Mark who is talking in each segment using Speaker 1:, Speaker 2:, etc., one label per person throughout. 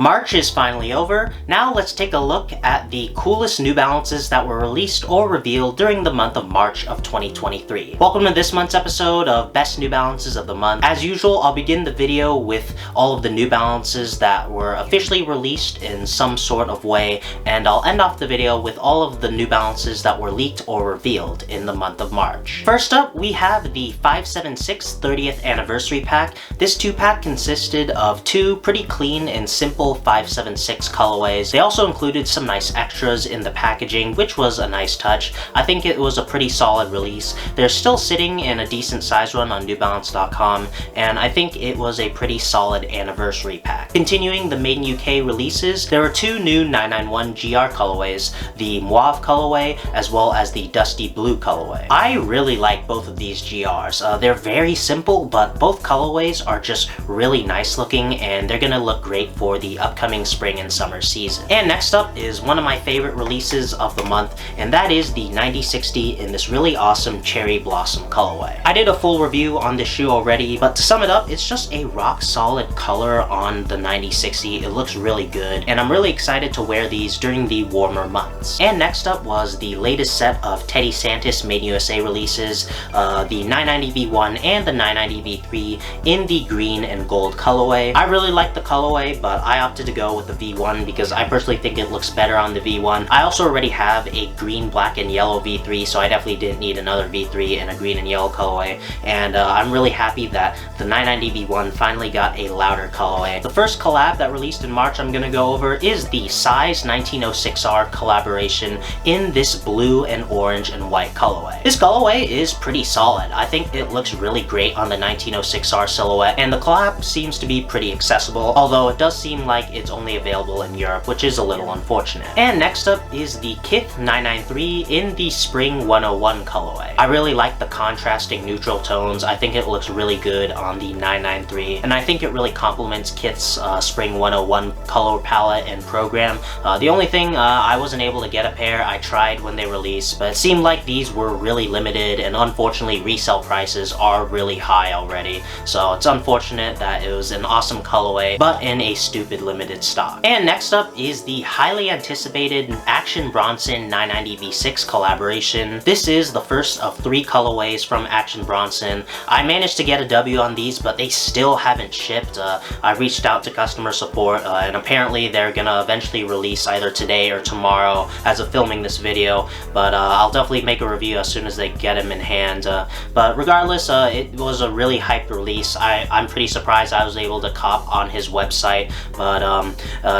Speaker 1: March is finally over. Now let's take a look at the coolest New Balances that were released or revealed during the month of March of 2023. Welcome to this month's episode of Best New Balances of the Month. As usual, I'll begin the video with all of the New Balances that were officially released in some sort of way, and I'll end off the video with all of the New Balances that were leaked or revealed in the month of March. First up, we have the 576 30th Anniversary Pack. This 2-pack consisted of two pretty clean and simple 576 colorways. They also included some nice extras in the packaging, which was a nice touch. I think it was a pretty solid release. They're still sitting in a decent size run on NewBalance.com, and I think it was a pretty solid anniversary pack. Continuing the Made in UK releases, there were two new 991 GR colorways, the Mauve colorway as well as the Dusty Blue colorway. I really like both of these GRs. They're very simple, but both colorways are just really nice looking, and they're gonna look great for the upcoming spring and summer season. And next up is one of my favorite releases of the month, and that is the 9060 in this really awesome Cherry Blossom colorway. I did a full review on this shoe already, but to sum it up, it's just a rock solid color on the 9060. It looks really good, and I'm really excited to wear these during the warmer months. And next up was the latest set of Teddy Santis Made in USA releases, the 990 V1 and the 990 V3 in the green and gold colorway. I really like the colorway, but I opted to go with the V1 because I personally think it looks better on the V1. I also already have a green, black, and yellow V3, so I definitely didn't need another V3 in a green and yellow colorway, and I'm really happy that the 990 V1 finally got a louder colorway. The first collab that released in March I'm gonna go over is the Size 1906R collaboration in this blue and orange and white colorway. This colorway is pretty solid. I think it looks really great on the 1906R silhouette, and the collab seems to be pretty accessible, although it does seem like it's only available in Europe, which is a little unfortunate. And next up is the Kith 993 in the Spring 101 colorway. I really like the contrasting neutral tones. I think it looks really good on the 993, and I think it really complements Kith's Spring 101 color palette and program. The only thing, I wasn't able to get a pair. I tried when they released, but it seemed like these were really limited, and unfortunately resale prices are really high already, so it's unfortunate that it was an awesome colorway but in a stupid limited stock. And next up is the highly anticipated Action Bronson 990 V6 collaboration. This is the first of 3 colorways from Action Bronson. I managed to get a W on these, but they still haven't shipped. I reached out to customer support, and apparently they're gonna eventually release either today or tomorrow as of filming this video, but I'll definitely make a review as soon as they get them in hand. But regardless, it was a really hyped release. I'm pretty surprised I was able to cop on his website, but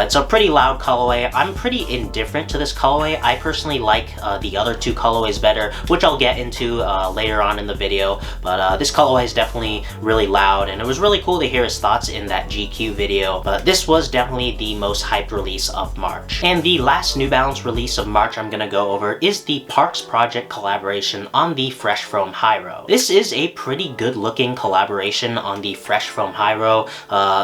Speaker 1: it's a pretty loud colorway. I'm pretty indifferent to this colorway. I personally like the other 2 colorways better, which I'll get into later on in the video, but this colorway is definitely really loud, and it was really cool to hear his thoughts in that GQ video, but this was definitely the most hyped release of March. And the last New Balance release of March I'm gonna go over is the Parks Project collaboration on the Fresh Foam Hyro. This is a pretty good looking collaboration on the Fresh Foam Hyro.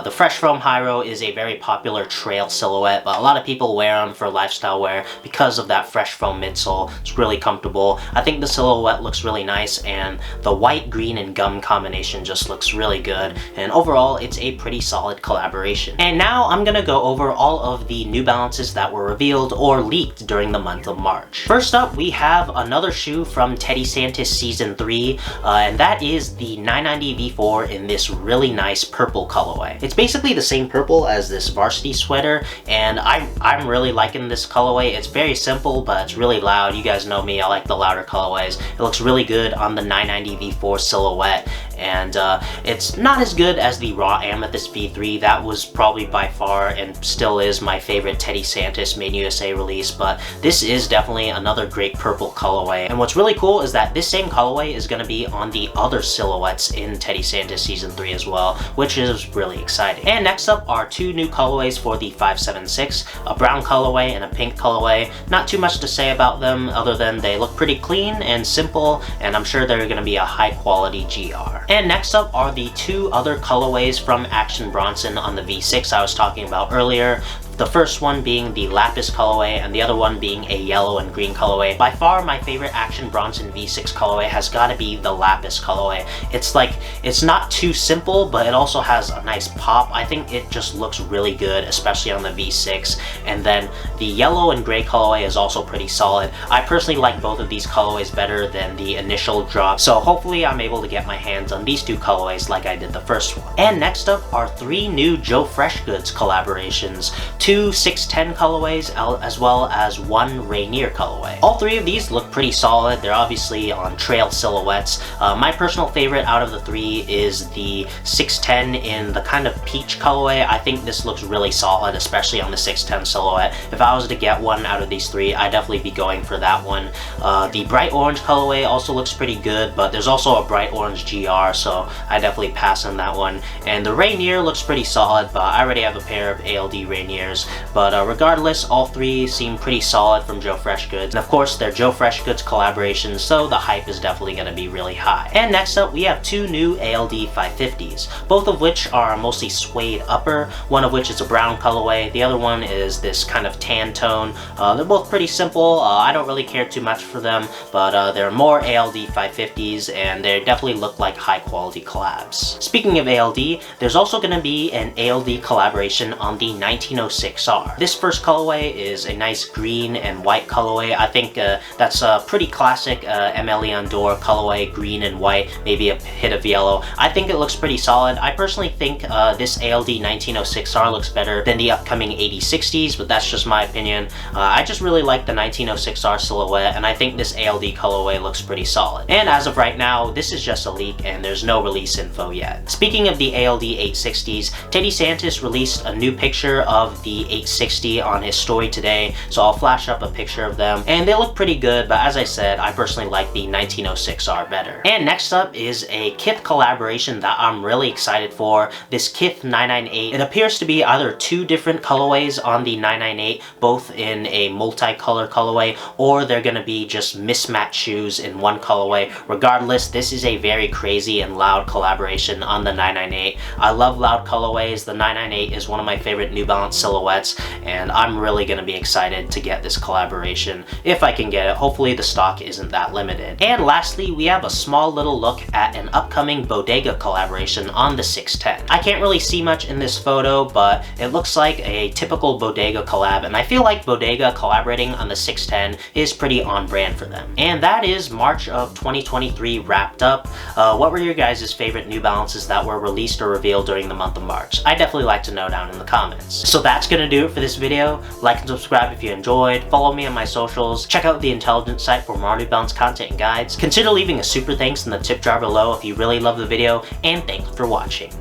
Speaker 1: The Fresh Foam Hyro is a very popular trail silhouette, but a lot of people wear them for lifestyle wear because of that Fresh Foam midsole. It's really comfortable. I think the silhouette looks really nice, and the white, green, and gum combination just looks really good, and overall it's a pretty solid collaboration. And now I'm gonna go over all of the New Balances that were revealed or leaked during the month of March. First up, we have another shoe from Teddy Santis Season 3, and that is the 990 V4 in this really nice purple colorway. It's basically the same purple as this varsity sweater, and I'm really liking this colorway. It's very simple, but it's really loud. You guys know me, I like the louder colorways. It looks really good on the 990 V4 silhouette, and it's not as good as the Raw Amethyst V3. That was probably by far and still is my favorite Teddy Santis Made in USA release, but this is definitely another great purple colorway. And what's really cool is that this same colorway is going to be on the other silhouettes in Teddy Santis Season 3 as well, which is really exciting. And next up are 2 new colorways for the 576, a brown colorway and a pink colorway. Not too much to say about them other than they look pretty clean and simple, and I'm sure they're going to be a high quality GR. And next up are the 2 other colorways from Action Bronson on the V6 I was talking about earlier. The first one being the Lapis colorway and the other one being a yellow and green colorway. By far my favorite Action Bronson V6 colorway has got to be the Lapis colorway. It's not too simple, but it also has a nice pop. I think it just looks really good, especially on the V6. And then the yellow and gray colorway is also pretty solid. I personally like both of these colorways better than the initial drop, so hopefully I'm able to get my hands on these two colorways like I did the first one. And next up are 3 new Joefreshgoods collaborations, 2 610 colorways as well as 1 Rainier colorway. All 3 of these look pretty solid. They're obviously on trail silhouettes. My personal favorite out of the 3 is the 610 in the kind of peach colorway. I think this looks really solid, especially on the 610 silhouette. If I was to get one out of these 3, I'd definitely be going for that one. The bright orange colorway also looks pretty good, but there's also a bright orange GR, so I definitely pass on that one. And the Rainier looks pretty solid, but I already have a pair of ALD Rainiers. But regardless, all 3 seem pretty solid from Joefreshgoods. And of course, they're Joefreshgoods collaborations, so the hype is definitely going to be really high. And next up, we have 2 new ALD 550s, both of which are mostly suede upper, one of which is a brown colorway, the other one is this kind of tan tone. They're both pretty simple. I don't really care too much for them, but they're more ALD 550s and they definitely look like high quality collabs. Speaking of ALD, there's also going to be an ALD collaboration on the 1906R. This first colorway is a nice green and white colorway. I think that's a pretty classic ML Leon Dore colorway, green and white, maybe a hit of yellow. I think it looks pretty solid. I personally think this ALD 1906R looks better than the upcoming 8060s, but that's just my opinion. I just really like the 1906R silhouette, and I think this ALD colorway looks pretty solid. And as of right now, this is just a leak and there's no release info yet. Speaking of the ALD 860s, Teddy Santis released a new picture of the 860 on his story today, so I'll flash up a picture of them, and they look pretty good, but as I said, I personally like the 1906R better. And next up is a Kith collaboration that I'm really excited for, this Kith 998. It appears to be either 2 different colorways on the 998, both in a multicolor colorway, or they're gonna be just mismatched shoes in one colorway. Regardless, this is a very crazy and loud collaboration on the 998. I love loud colorways. The 998 is one of my favorite New Balance silhouettes, and I'm really gonna be excited to get this collaboration if I can get it. Hopefully the stock isn't that limited. And lastly, we have a small little look at an upcoming Bodega collaboration on the 610. I can't really see much in this photo, but it looks like a typical Bodega collab, and I feel like Bodega collaborating on the 610 is pretty on brand for them. And that is March of 2023 wrapped up. What were your guys' favorite New Balances that were released or revealed during the month of March? I'd definitely like to know down in the comments. So that's gonna do it for this video. Like and subscribe if you enjoyed. Follow me on my socials. Check out the Intelligence site for more New Balance content and guides. Consider leaving a super thanks in the tip jar below if you really love the video, and thanks for watching.